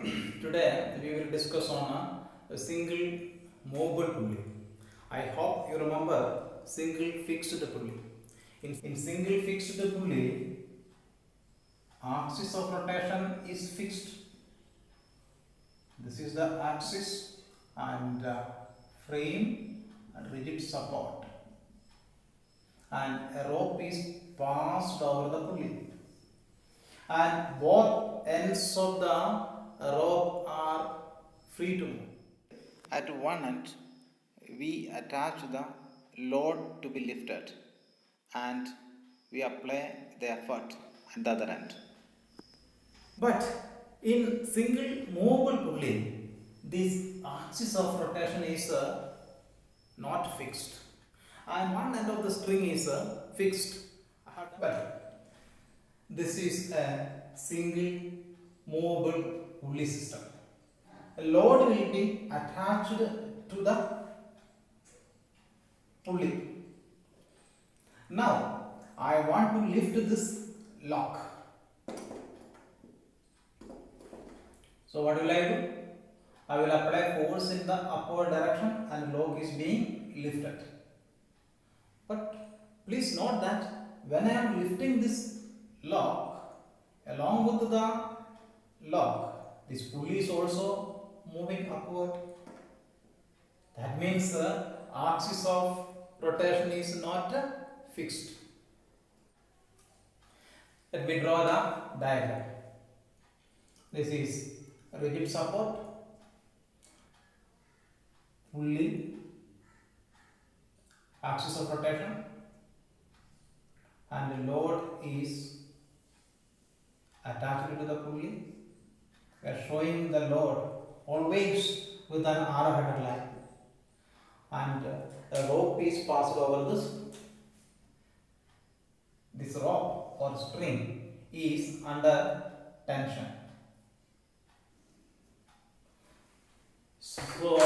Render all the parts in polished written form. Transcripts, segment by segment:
Today we will discuss on a single movable pulley. I hope you remember single fixed pulley. In single fixed pulley, axis of rotation is fixed. This is the axis and frame and rigid support, and a rope is passed over the pulley, and both ends of the rope are free to move. At one end, we attach the load to be lifted and we apply the effort at the other end. But in single movable pulley, this axis of rotation is not fixed, and one end of the string is fixed. But this is a single movable pulley system. A load will be attached to the pulley. Now I want to lift this lock. So what will I do? I will apply force in the upward direction and lock is being lifted. But please note that when I am lifting this lock, along with the lock, this pulley is also moving upward. That means the axis of rotation is not fixed. Let me draw the diagram. This is rigid support, pulley, axis of rotation, and the load is attached to the pulley. We are showing the load always with an arrowheaded line, and a rope is passed over this. This rope or string is under tension. So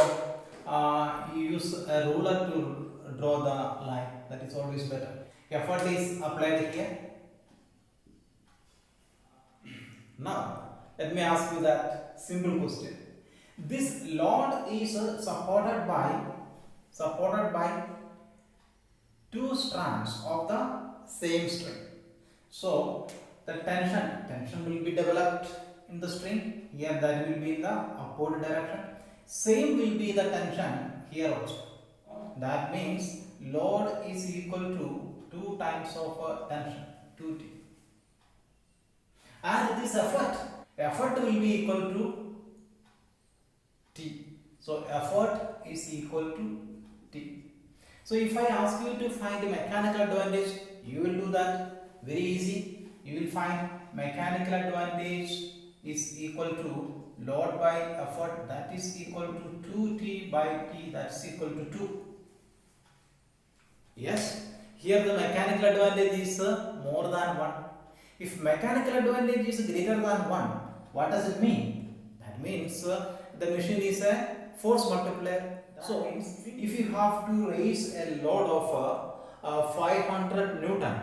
you use a ruler to draw the line. That is always better. Effort is applied here. Now let me ask you that simple question. This load is supported by two strands of the same string. So the tension will be developed in the string. Here that will be in the upward direction. Same will be the tension here also. That means load is equal to 2 times of tension, 2T. And this effort will be equal to T. So effort is equal to T. So if I ask you to find the mechanical advantage, you will do that very easy. You will find mechanical advantage is equal to load by effort, that is equal to 2T by T, that is equal to 2. Yes, here the mechanical advantage is more than 1. If mechanical advantage is greater than 1, what does it mean? That means the machine is a force multiplier. So if you have to raise a load of 500 Newton,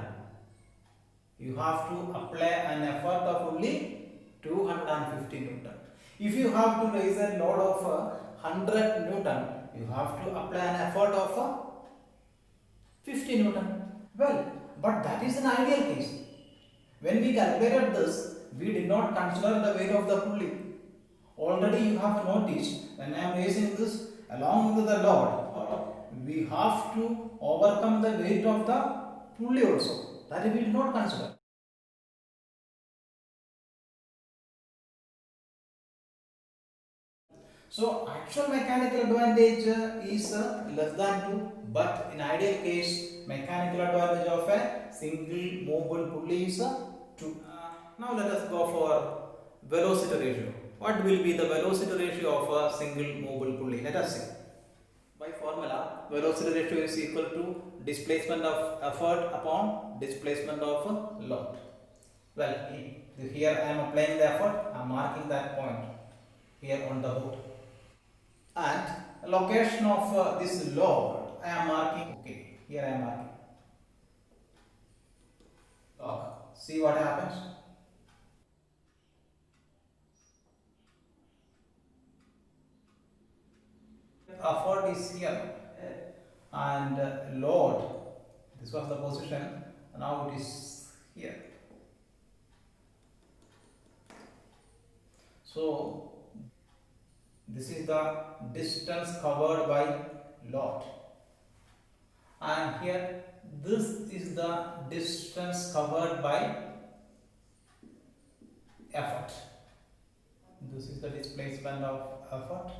you have to apply an effort of only 250 Newton. If you have to raise a load of 100 Newton, you have to apply an effort of 50 Newton. Well, but that is an ideal case. When we calculated this, we did not consider the weight of the pulley. Already you have noticed when I am raising this along with the load, we have to overcome the weight of the pulley also. That we did not consider. So actual mechanical advantage is less than 2, but in ideal case mechanical advantage of a single movable pulley is 2. Now let us go for velocity ratio. What will be the velocity ratio of a single movable pulley? Let us see. By formula, velocity ratio is equal to displacement of effort upon displacement of load. Well, here I am applying the effort, I am marking that point here on the board. And location of this load, I am marking, okay, here I am marking. See what happens? effort is here and load, this was the position, now it is here. So this is the distance covered by load, and here this is the distance covered by effort. This is the displacement of effort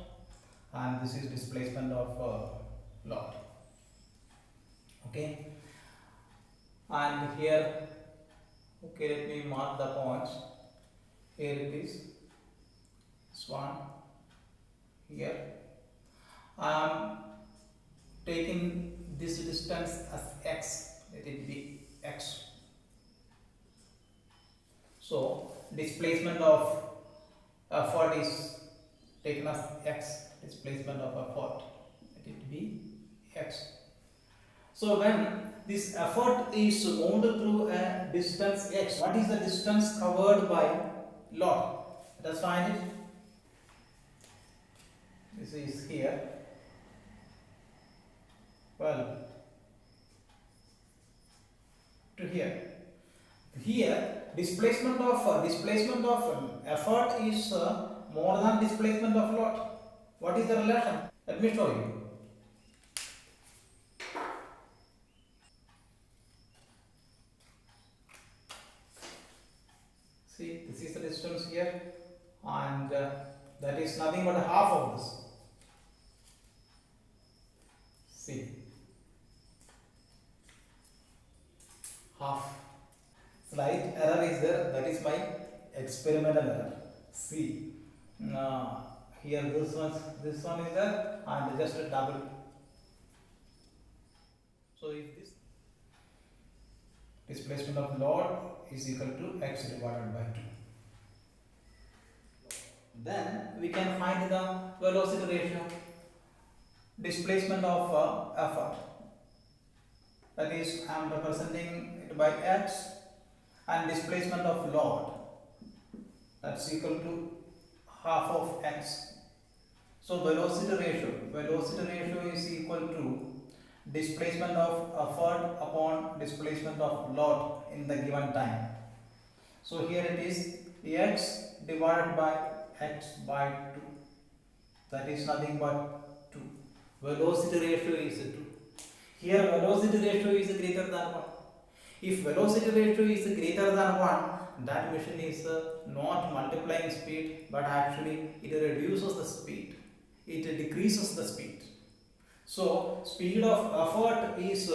and this is displacement of load. Okay, and here, okay, let me mark the points. Here it is, this one, here I am taking this distance as x, let it be x. So displacement of effort is taken as x, displacement of effort, let it be x. So when this effort is moved through a distance x, what is the distance covered by load? Let us find it. This is here. Well, to here. Here displacement of effort is more than displacement of load. What is the relation? Let me show you. See, this is the distance here, and that is nothing but half of this. See, half. Slight error is there, that is my experimental error. See, here this one is there, and just a double. So if this displacement of load is equal to x divided by 2, then we can find the velocity ratio, displacement of effort, that is I am representing it by x, and displacement of load, that's equal to half of x. So velocity ratio is equal to displacement of effort upon displacement of load in the given time. So here it is x divided by x by 2, that is nothing but 2. Velocity ratio is 2. Here velocity ratio is greater than 1. If velocity ratio is greater than 1, that machine is not multiplying speed, but actually it reduces the speed, it decreases the speed. So speed of effort is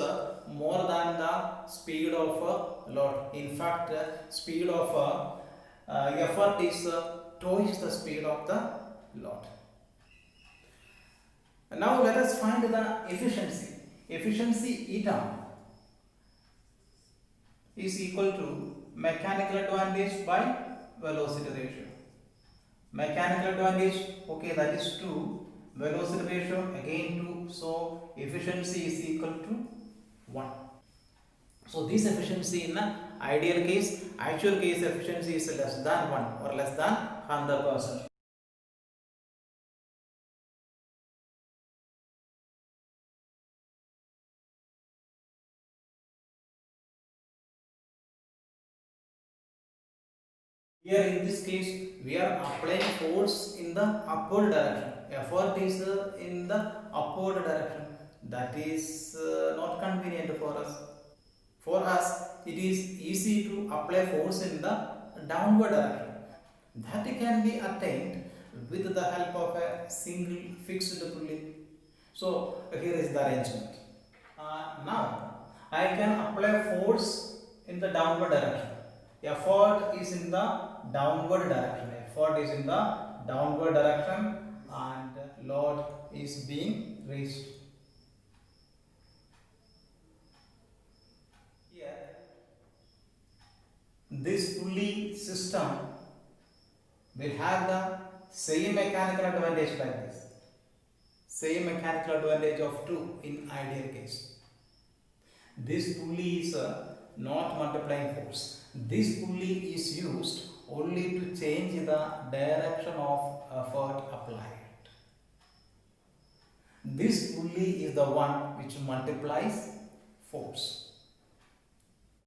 more than the speed of load. In fact, speed of effort is twice the speed of the load. Now let us find the efficiency. Efficiency eta is equal to mechanical advantage by velocity ratio. Mechanical advantage, okay, that is 2. Velocity ratio again 2. So efficiency is equal to 1. So this efficiency in the ideal case, actual case efficiency is less than 1 or less than 100%. Here in this case, we are applying force in the upward direction. Effort is in the upward direction. That is not convenient for us. For us, it is easy to apply force in the downward direction. That can be attained with the help of a single fixed pulley. So here is the arrangement. Now I can apply force in the downward direction. Effort is in the downward direction. Effort is in the downward direction and load is being raised. Here, this pulley system will have the same mechanical advantage like this. Same mechanical advantage of 2 in ideal case. This pulley is not multiplying force. This pulley is used only to change the direction of effort applied. This pulley is the one which multiplies force.